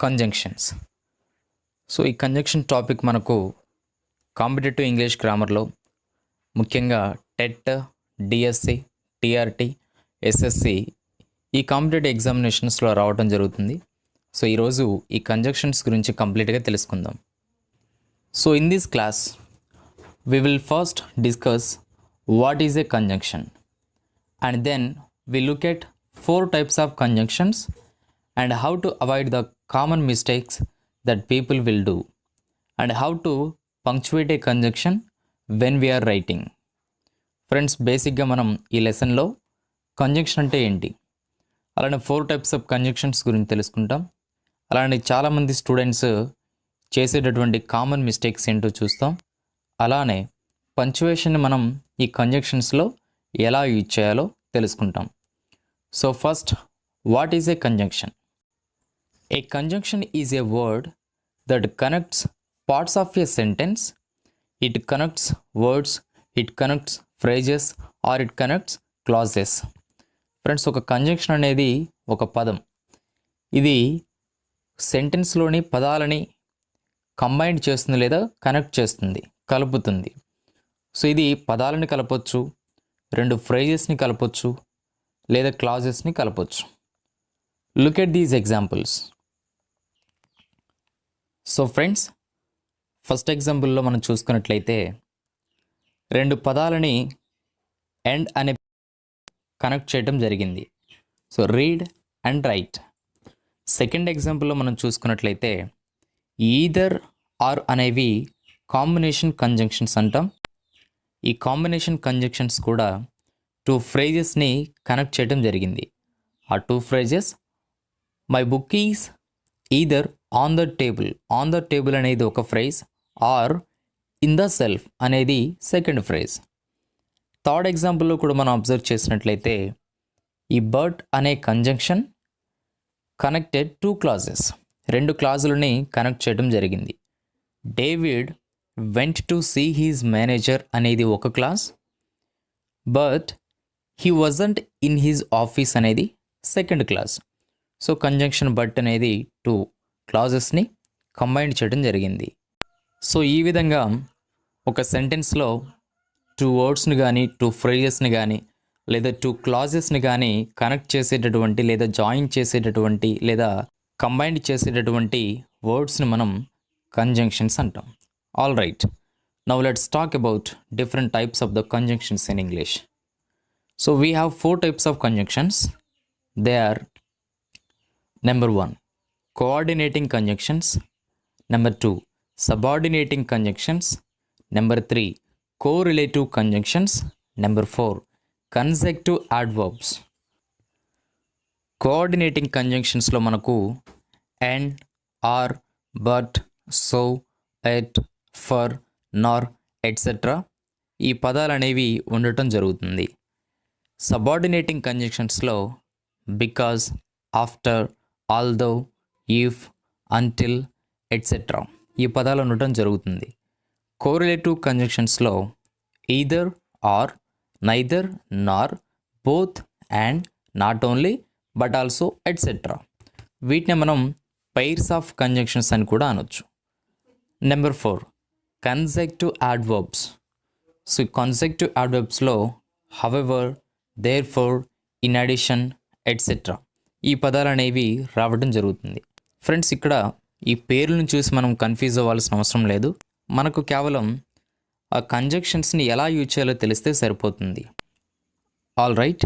Conjunctions. So ఈ conjunction topic మనకు competitive English గ్రామర్లో ముఖ్యంగా టెట్, డిఎస్సి, టిఆర్టి, ఎస్ఎస్సి ఈ కాంపిటేటివ్ ఎగ్జామినేషన్స్లో రావడం జరుగుతుంది. సో ఈరోజు ఈ కంజంక్షన్స్ గురించి కంప్లీట్గా తెలుసుకుందాం. So in this class we will first discuss what is a conjunction, and then we look at 4 types of conjunctions and how to avoid the common mistakes that people will do, and how to punctuate a conjunction when we are writing. Friends, బేసిక్గా మనం ఈ లెసన్లో conjunction అంటే ఏంటి, అలానే 4 types of conjunctions గురించి తెలుసుకుంటాం. అలానే చాలామంది స్టూడెంట్స్ చేసేటటువంటి కామన్ మిస్టేక్స్ ఏంటో చూస్తాం. అలానే పంక్చువేషన్ మనం ఈ కంజంక్షన్స్లో ఎలా యూజ్ చేయాలో తెలుసుకుంటాం. So first, what is a conjunction? A conjunction is a word that connects parts of a sentence. It connects words, it connects phrases or it connects clauses. Friends, ఒక conjunction అనేది ఒక పదం. ఇది సెంటెన్స్లోని పదాలని కంబైన్ చేస్తుంది లేదా కనెక్ట్ చేస్తుంది, కలుపుతుంది. సో ఇది పదాలని కలపొచ్చు, 2 ఫ్రేజెస్ని కలపొచ్చు, లేదా క్లాజెస్ని కలపొచ్చు. Look at these examples. So friends, first ఎగ్జాంపుల్లో మనం చూసుకున్నట్లయితే 2 పదాలని ఎండ్ అనే కనెక్ట్ చేయడం జరిగింది. So read and write. Second ఎగ్జాంపుల్లో మనం చూసుకున్నట్లయితే ఈదర్ ఆర్ అనేవి కాంబినేషన్ కంజంక్షన్స్ అంటాం. ఈ కాంబినేషన్ కంజంక్షన్స్ కూడా 2 ఫ్రేజెస్ని కనెక్ట్ చేయడం జరిగింది. ఆ 2 phrases, my book is either on the table. On the table అనేది ఒక phrase, or in the shelf అనేది సెకండ్ ఫ్రేజ్. థర్డ్ ఎగ్జాంపుల్లో కూడా మనం అబ్జర్వ్ చేసినట్లయితే ఈ బట్ అనే కంజంక్షన్ కనెక్టెడ్ 2 క్లాజెస్, 2 క్లాజులని కనెక్ట్ చేయడం జరిగింది. David went to see his manager అనేది ఒక clause, but he wasn't in his office అనేది second clause. So conjunction but అనేది 2 క్లాజెస్ని కంబైన్ చేయడం జరిగింది. సో ఈ విధంగా ఒక సెంటెన్స్లో 2 వర్డ్స్ని కానీ 2 ఫ్రేజెస్ని కానీ లేదా 2 క్లాజెస్ని కానీ కనెక్ట్ చేసేటటువంటి లేదా జాయిన్ చేసేటటువంటి లేదా కంబైన్ చేసేటటువంటి వర్డ్స్ని మనం కంజంక్షన్స్ అంటాం. All right, now let's talk about different types of the conjunctions in English. So we have 4 types of conjunctions. They are: number 1, coordinating conjunctions; number 2, subordinating conjunctions; number 3, correlative conjunctions; number 4, consecutive adverbs. Coordinating conjunctions లో మనకు and, are, but, so, at, for, nor, etcetera ఈ పదాలు అనేవి ఉండటం జరుగుతుంది. Subordinating కంజంక్షన్స్లో because, after, although, if, until, etcetera ఈ పదాలు ఉండటం జరుగుతుంది. కోరిలేటివ్ కంజంక్షన్స్లో either, or, neither, nor, both, and, not only, but also, etcetera వీటిని మనం పైర్స్ ఆఫ్ కంజంక్షన్స్ అని కూడా అనొచ్చు. Number 4, consecutive adverbs. సో consecutive adverbsలో however, therefore, in addition, etc. ఈ పదాలు అనేవి రావడం జరుగుతుంది. ఫ్రెండ్స్, ఇక్కడ ఈ పేర్లను చూసి మనం కన్ఫ్యూజ్ అవ్వాల్సిన అవసరం లేదు. మనకు కేవలం ఆ కంజంక్షన్స్ని ఎలా యూజ్ చేయాలో తెలిస్తే సరిపోతుంది. All right,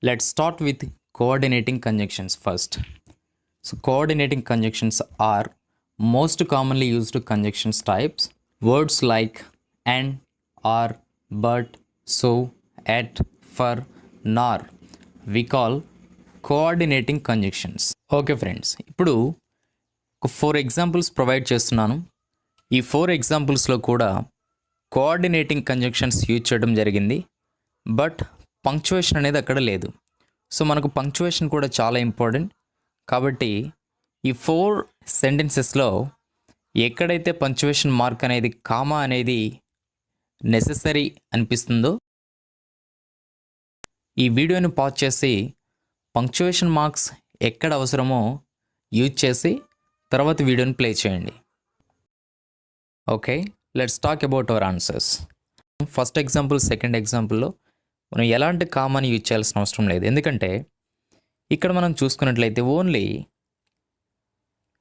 let's start with coordinating conjunctions first. So coordinating conjunctions are most commonly used conjunctions types. Words like and, are, but, so, at, for, nor we call coordinating conjunctions. Okay friends, ఇప్పుడు ఒక 4 examples provide చేస్తున్నాను. ఈ 4 ఎగ్జాంపుల్స్లో కూడా coordinating conjunctions use చేయడం జరిగింది, but punctuation అనేది అక్కడ లేదు. సో మనకు పంక్చువేషన్ కూడా చాలా ఇంపార్టెంట్. కాబట్టి ఈ 4 సెంటెన్సెస్లో ఎక్కడైతే పంక్చువేషన్ మార్క్ అనేది, కామా అనేది నెసెసరీ అనిపిస్తుందో ఈ వీడియోని పాజ్ చేసి పంక్చువేషన్ మార్క్స్ ఎక్కడ అవసరమో యూజ్ చేసి తర్వాత వీడియోని ప్లే చేయండి. Okay, let's talk about our answers. First example, second ఎగ్జాంపుల్లో మనం ఎలాంటి కామాని యూజ్ చేయాల్సిన అవసరం లేదు. ఎందుకంటే ఇక్కడ మనం చూసుకున్నట్లయితే ఓన్లీ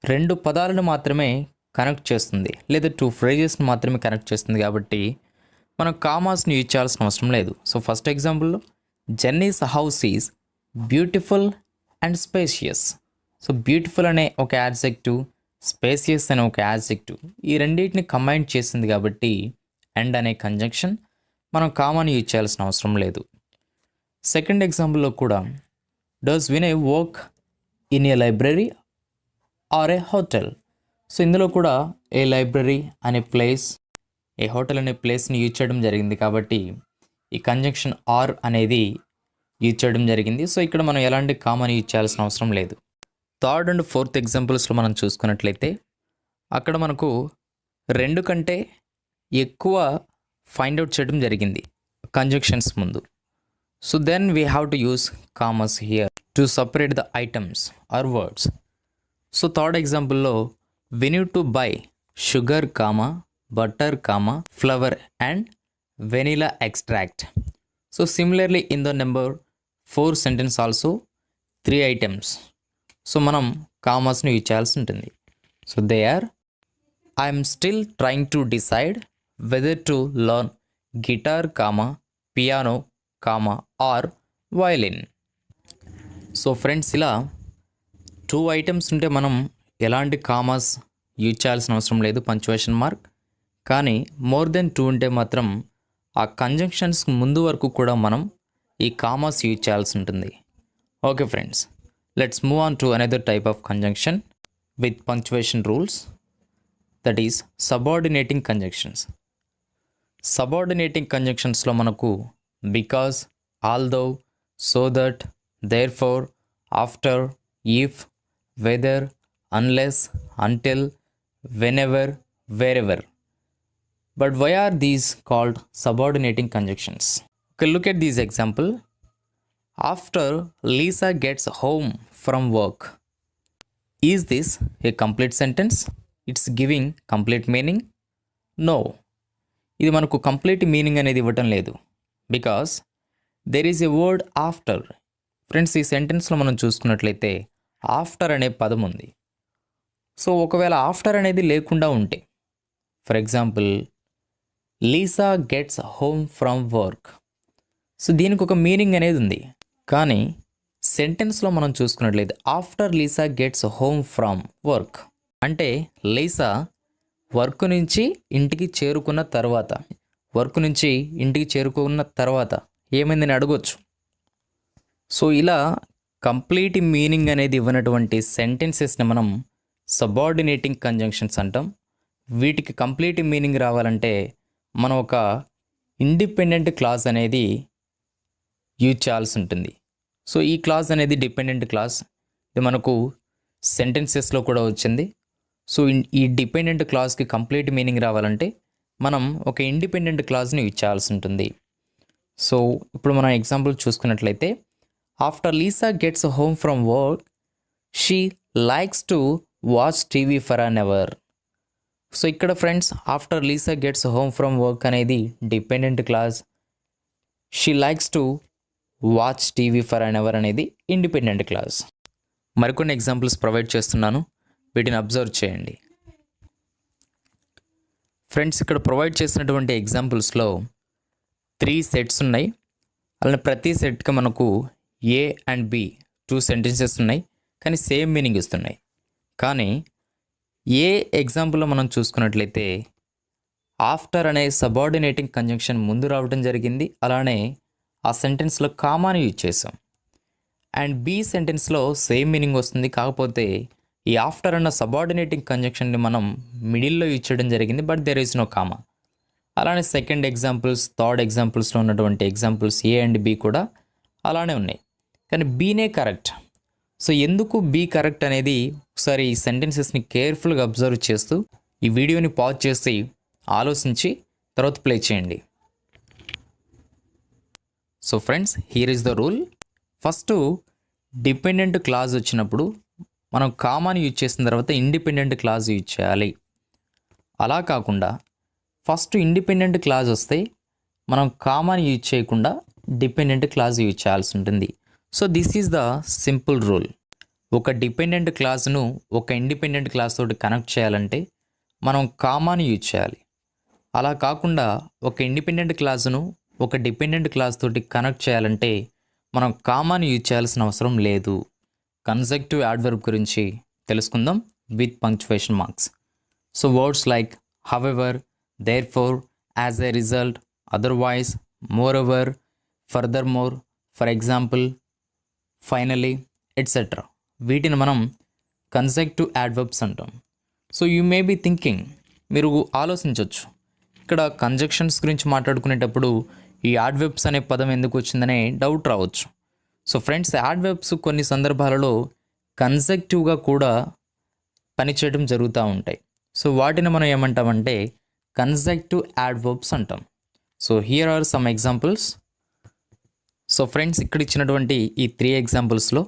2 పదాలను మాత్రమే కనెక్ట్ చేస్తుంది, లేదా 2 ఫ్రేజెస్ని మాత్రమే కనెక్ట్ చేస్తుంది. కాబట్టి మనం కామాస్ని యూజ్ చేయాల్సిన అవసరం లేదు. సో ఫస్ట్ ఎగ్జాంపుల్లో Jenny's house is beautiful and spacious. So beautiful అనే ఒక యాడ్జెక్టివ్, స్పేసియస్ అనే ఒక యాడ్జెక్టివ్, ఈ రెండింటిని కంబైన్ చేసింది కాబట్టి అండ్ అనే కంజంక్షన్ మనం కామాని యూజ్ చేయాల్సిన అవసరం లేదు. సెకండ్ ఎగ్జాంపుల్లో కూడా does Vinay work in a library or a hotel. So ఇందులో కూడా ఏ లైబ్రరీ అనే ప్లేస్, ఏ హోటల్ అనే ప్లేస్ని యూజ్ చేయడం జరిగింది కాబట్టి ఈ కంజంక్షన్ ఆర్ అనేది యూజ్ చేయడం జరిగింది. సో ఇక్కడ మనం ఎలాంటి కామాని యూజ్ చేయాల్సిన అవసరం లేదు. థర్డ్ అండ్ ఫోర్త్ ఎగ్జాంపుల్స్లో మనం చూసుకున్నట్లయితే అక్కడ మనకు 2 కంటే ఎక్కువ ఫైండ్ అవుట్ చేయడం జరిగింది కంజంక్షన్స్ ముందు. So then we have to use commas here to separate the items or words. So third ఎగ్జాంపుల్లో we need to buy sugar, butter, flour and vanilla extract. So similarly in the number 4 sentence also 3 items. So మనం కామర్స్ని use చేయాల్సి ఉంటుంది. So they are I'm still trying to decide whether to learn guitar, piano, or violin. So friends, ఇలా 2 items ఉంటే మనం ఎలాంటి commas use చేయాల్సిన అవసరం లేదు, పంక్చువేషన్ మార్క్. కానీ మోర్ దెన్ 2 ఉంటే మాత్రం ఆ కంజంక్షన్స్ ముందు వరకు కూడా మనం ఈ కామాస్ యూజ్ చేయాల్సి ఉంటుంది. Okay friends, let's move on to another type of conjunction with punctuation rules, that is subordinating conjunctions. Subordinating కంజంక్షన్స్లో మనకు because, although, so that, therefore, after, if, whether, unless, until, whenever, wherever. But why are these called subordinating conjunctions? Okay, look at this example. After Lisa gets home from work. Is this a complete sentence? It's giving complete meaning? No. ఇది మనకు complete meaning అనేది ఇవ్వటం లేదు. Because there is a word after. Friends, ఈ సెంటెన్స్లో మనం చూసుకున్నట్లయితే after అనే పదం ఉంది. సో ఒకవేళ ఆఫ్టర్ అనేది లేకుండా ఉంటే, for example Lisa gets home from work. So దీనికి ఒక మీనింగ్ అనేది ఉంది. కానీ సెంటెన్స్లో మనం చూసుకున్నట్లయితే after Lisa gets home from work అంటే లీసా వర్క్ నుంచి ఇంటికి చేరుకున్న తర్వాత ఏమైందని అడగొచ్చు. సో ఇలా కంప్లీట్ మీనింగ్ అనేది ఇవ్వనటువంటి సెంటెన్సెస్ని మనం సబార్డినేటింగ్ కంజంక్షన్స్ అంటాం. వీటికి కంప్లీట్ మీనింగ్ రావాలంటే మనం ఒక ఇండిపెండెంట్ క్లాజ్ అనేది యూజ్ చేయాల్సి ఉంటుంది. సో ఈ క్లాజ్ అనేది డిపెండెంట్ క్లాజ్. ఇది మనకు సెంటెన్సెస్లో కూడా వచ్చింది. సో ఈ డిపెండెంట్ క్లాజ్కి కంప్లీట్ మీనింగ్ రావాలంటే మనం ఒక ఇండిపెండెంట్ క్లాజ్ని యూజ్ చేయాల్సి ఉంటుంది. సో ఇప్పుడు మనం ఎగ్జాంపుల్ చూసుకున్నట్లయితే after Lisa gets home from work she likes to watch TV for an hour. So ఇక్కడ friends after Lisa gets home from work అనేది dependent clause, she likes to watch TV for an hour అనేది independent clause. మరికొన్ని examples provide చేస్తున్నాను, వీటిని observe చేయండి. Friends, ఇక్కడ provide చేసినటువంటి ఎగ్జాంపుల్స్లో 3 sets ఉన్నాయి. అలానే ప్రతి సెట్కి మనకు ఏ అండ్ బి 2 సెంటెన్సెస్ ఉన్నాయి, కానీ సేమ్ మీనింగ్ ఇస్తున్నాయి. కానీ ఏ ఎగ్జాంపుల్లో మనం చూసుకున్నట్లయితే ఆఫ్టర్ అనే సబార్డినేటింగ్ కంజంక్షన్ ముందు రావడం జరిగింది, అలానే ఆ సెంటెన్స్లో కామాని యూజ్ చేసాం. అండ్ బి సెంటెన్స్లో సేమ్ మీనింగ్ వస్తుంది, కాకపోతే ఈ ఆఫ్టర్ అన్న సబార్డినేటింగ్ కంజంక్షన్ని మనం మిడిల్లో యూజ్ చేయడం జరిగింది, but there is no comma. అలానే సెకండ్ ఎగ్జాంపుల్స్, థర్డ్ ఎగ్జాంపుల్స్లో ఉన్నటువంటి ఎగ్జాంపుల్స్ ఏ అండ్ బి కూడా అలానే ఉన్నాయి, కానీ బీనే కరెక్ట్. సో ఎందుకు బి కరెక్ట్ అనేది ఒకసారి ఈ సెంటెన్సెస్ని కేర్ఫుల్గా అబ్జర్వ్ చేస్తూ ఈ వీడియోని పాజ్ చేసి ఆలోచించి తర్వాత ప్లే చేయండి. So friends, here is the rule. First dependent clause వచ్చినప్పుడు మనం కామాని యూజ్ చేసిన తర్వాత ఇండిపెండెంట్ క్లాజ్ యూజ్ చేయాలి. అలా కాకుండా ఫస్ట్ ఇండిపెండెంట్ క్లాజ్ వస్తే మనం కామాని యూజ్ చేయకుండా డిపెండెంట్ క్లాజ్ యూజ్ చేయాల్సి ఉంటుంది. So this is the simple rule. ఒక డిపెండెంట్ క్లాజ్ను ఒక ఇండిపెండెంట్ క్లాజ్ తోటి కనెక్ట్ చేయాలంటే మనం కామాని యూజ్ చేయాలి. అలా కాకుండా ఒక ఇండిపెండెంట్ క్లాజ్ను ఒక డిపెండెంట్ క్లాజ్ తోటి కనెక్ట్ చేయాలంటే మనం కామాని యూజ్ చేయాల్సిన అవసరం లేదు. కన్జెక్టివ్ యాడ్వర్బ్ గురించి తెలుసుకుందాం with punctuation marks. So words like however, therefore, as a result, otherwise, moreover, furthermore, for example, finally, etcetera వీటిని మనం కన్జెక్టివ్ యాడ్వర్బ్స్ అంటాం. So you may be thinking, మీరు ఆలోచించవచ్చు ఇక్కడ కంజంక్షన్స్ గురించి మాట్లాడుకునేటప్పుడు ఈ యాడ్వర్బ్స్ అనే పదం ఎందుకు వచ్చిందనే డౌట్ రావచ్చు. సో ఫ్రెండ్స్, యాడ్వర్బ్స్ కొన్ని సందర్భాలలో కన్జెక్టివ్గా కూడా పనిచేయడం జరుగుతూ ఉంటాయి. సో వాటిని మనం ఏమంటామంటే కన్జెక్టివ్ యాడ్వర్బ్స్ అంటాం. So here are some examples. So friends, ఇక్కడ ఇచ్చినటువంటి ఈ 3 ఎగ్జాంపుల్స్లో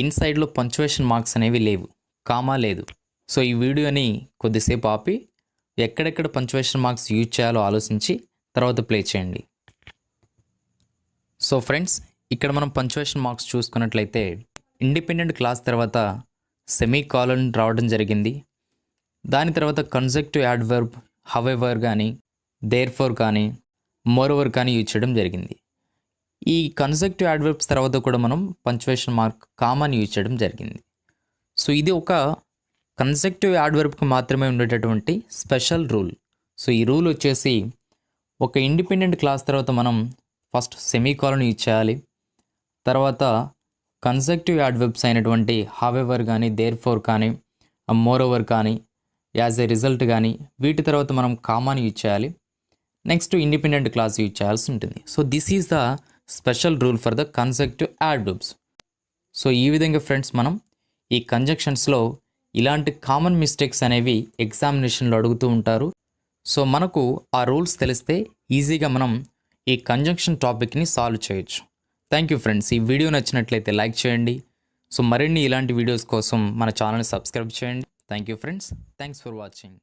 ఇన్సైడ్లో పంక్చువేషన్ మార్క్స్ అనేవి లేవు, కామా లేదు. సో ఈ వీడియోని కొద్దిసేపు ఆపి ఎక్కడెక్కడ పంక్చువేషన్ మార్క్స్ యూజ్ చేయాలో ఆలోచించి తర్వాత ప్లే చేయండి. సో ఫ్రెండ్స్, ఇక్కడ మనం పంక్చువేషన్ మార్క్స్ చూసుకున్నట్లయితే ఇండిపెండెంట్ క్లాస్ తర్వాత సెమీ కాలన్ రావడం జరిగింది. దాని తర్వాత కన్జెక్టివ్ యాడ్వర్బ్ హవెవర్ కానీ, దేర్ఫోర్ కానీ, మోరోవర్ కానీ యూజ్ చేయడం జరిగింది. ఈ కన్జెక్టివ్ యాడ్వర్బ్స్ తర్వాత కూడా మనం పంక్చువేషన్ మార్క్ కామాని యూజ్ చేయడం జరిగింది. సో ఇది ఒక కన్జెక్టివ్ యాడ్వర్బ్కి మాత్రమే ఉండేటటువంటి స్పెషల్ రూల్. సో ఈ రూల్ వచ్చేసి ఒక ఇండిపెండెంట్ క్లాస్ తర్వాత మనం ఫస్ట్ సెమీ కాలన్ యూజ్ చేయాలి. తర్వాత కన్జెక్టివ్ యాడ్వర్బ్స్ అయినటువంటి హవెవర్ కానీ, దేర్ఫోర్ కానీ, మోరోవర్ కానీ, యాజ్ ఏ రిజల్ట్ కానీ వీటి తర్వాత మనం కామాని యూజ్ చేయాలి. నెక్స్ట్ ఇండిపెండెంట్ క్లాస్ యూజ్ చేయాల్సి ఉంటుంది. So this is the special rule for the conjunctive adverbs. So ఈ విధంగా ఫ్రెండ్స్, మనం ఈ కంజంక్షన్స్లో ఇలాంటి కామన్ మిస్టేక్స్ అనేవి ఎగ్జామినేషన్లో అడుగుతూ ఉంటారు. సో మనకు ఆ రూల్స్ తెలిస్తే ఈజీగా మనం ఈ కంజంక్షన్ టాపిక్ని సాల్వ్ చేయొచ్చు. Thank you friends. ఈ వీడియో నచ్చినట్లయితే లైక్ చేయండి. సో మరిన్ని ఇలాంటి వీడియోస్ కోసం మన ఛానల్ని సబ్స్క్రైబ్ చేయండి. Thank you friends. Thanks for watching.